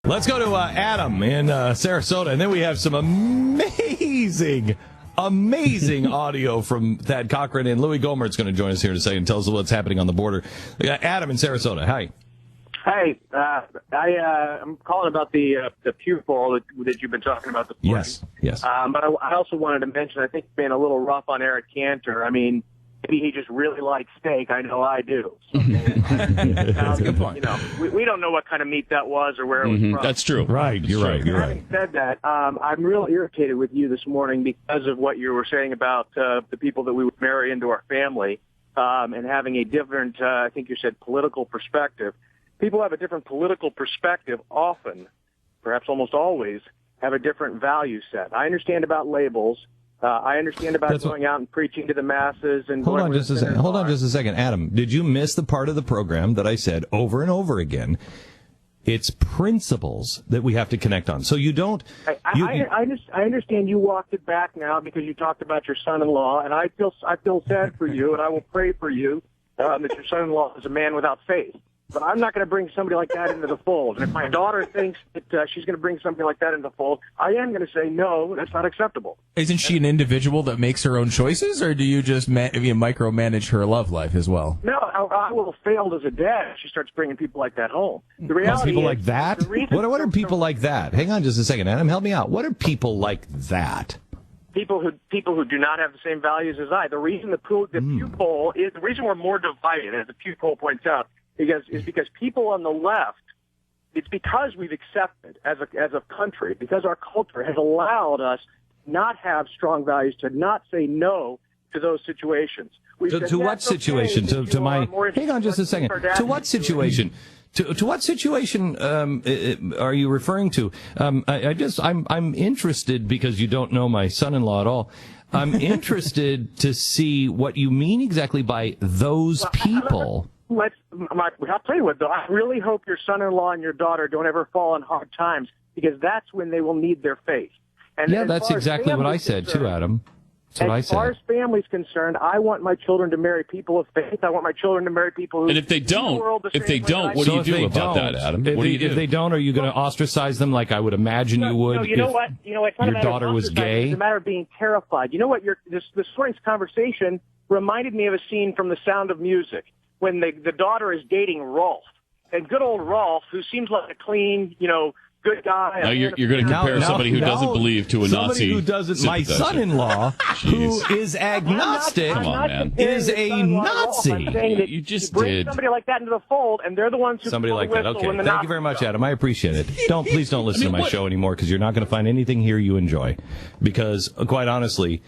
Let's go to Adam in Sarasota, and then we have some amazing audio from Thad Cochran, and Louis Gohmert's going to join us here in a second and tell us what's happening on the border. Adam in Sarasota, hi. Hey, I'm calling about the Pew poll that you've been talking about this morning. Yes. But I also wanted to mention, I think being a little rough on Eric Cantor. I mean, maybe he just really likes steak. I know I do. So, That's a good point. You know, we don't know what kind of meat that was or where it was from. That's true. Right, you're right. Having said that, I'm real irritated with you this morning because of what you were saying about the people that we would marry into our family and having a different, I think you said, political perspective. People have a different political perspective often, perhaps almost always, have a different value set. I understand about labels. I understand about going out and preaching to the masses. And Hold on just a second. Adam, did you miss the part of the program that I said over and over again? It's principles that we have to connect on. So you don't... I understand you walked it back now because you talked about your son-in-law, and I feel sad for you, and I will pray for you that your son-in-law is a man without faith. But I'm not going to bring somebody like that into the fold. And if my daughter thinks that she's going to bring somebody like that into the fold, I am going to say, no, that's not acceptable. Isn't she an individual that makes her own choices, or do you just micromanage her love life as well? No, I will have failed as a dad if she starts bringing people like that home. The reality people is, like that? What are people like that? Hang on just a second, Adam. Help me out. What are people like that? People who do not have the same values as I. The reason the Pew poll is the reason we're more divided, as the Pew poll points out, is because people on the left, it's because we've accepted as a country, because our culture has allowed us not have strong values, to not say no to those situations. To what situation? Hang on just a second. To what situation? To what situation are you referring to? I'm interested, because you don't know my son-in-law at all. I'm interested to see what you mean exactly by those people. I'll tell you what, though. I really hope your son-in-law and your daughter don't ever fall on hard times, because that's when they will need their faith. And yeah, that's exactly what I said, too, Adam. That's what I said. As far as family's concerned, I want my children to marry people of faith. I want my children to marry people who... And if they don't, what do you do about that, Adam? If they don't, are you going to ostracize them like I would imagine you would? No, you know what? It's not your daughter was gay? It's a matter of being terrified. You know what? This morning's conversation reminded me of a scene from The Sound of Music, when the daughter is dating Rolf. And good old Rolf, who seems like a clean, good guy. Now you're going to compare somebody who doesn't believe to a Nazi. Somebody who doesn't. My son-in-law, who is agnostic, is a Nazi. You just bring did. somebody like that into the fold, and they're the ones who somebody like that. Okay, thank you very much, Adam. I appreciate it. Please don't listen to my show anymore, because you're not going to find anything here you enjoy. Because quite honestly,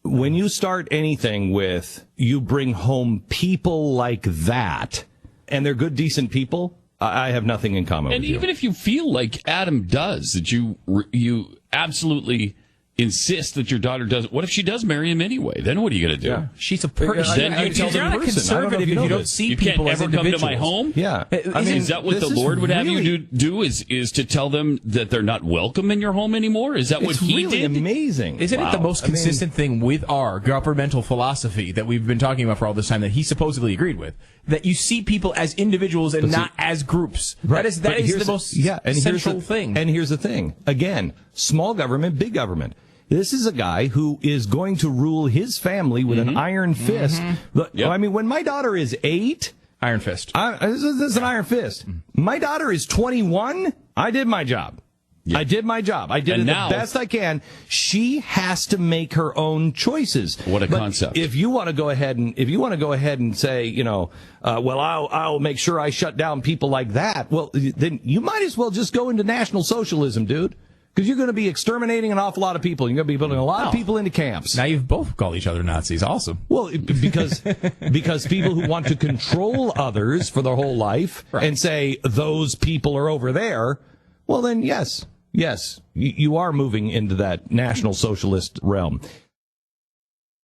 when you start anything with you bring home people like that, and they're good, decent people, I have nothing in common with you. And even if you feel like Adam does, that you absolutely insist that your daughter does, what if she does marry him anyway? Then what are you going to do? Yeah. She's a person. Then you tell you're not a conservative if you don't see people as individuals. You can't ever come to my home? Yeah. Is that what the Lord would have you do? Is to tell them that they're not welcome in your home anymore? Is that what he did? It's really amazing. Isn't it the most consistent thing with our governmental philosophy that we've been talking about for all this time, that he supposedly agreed with? That you see people as individuals and not as groups. Right. That is the most central thing. And here's the thing. Again, small government, big government. This is a guy who is going to rule his family with an iron fist. I mean, when my daughter is 8... Iron fist. This is an iron fist. My daughter is 21. I did my job. Yeah. I did my job. I did it the best I can. She has to make her own choices. What a concept! If you want to go ahead and say, well, I'll make sure I shut down people like that. Well, then you might as well just go into National Socialism, dude. Because you're going to be exterminating an awful lot of people. You're going to be putting a lot of people into camps. Now you've both called each other Nazis. Awesome. Well, because people who want to control others for their whole life and say those people are over there, well then yes, you are moving into that National Socialist realm.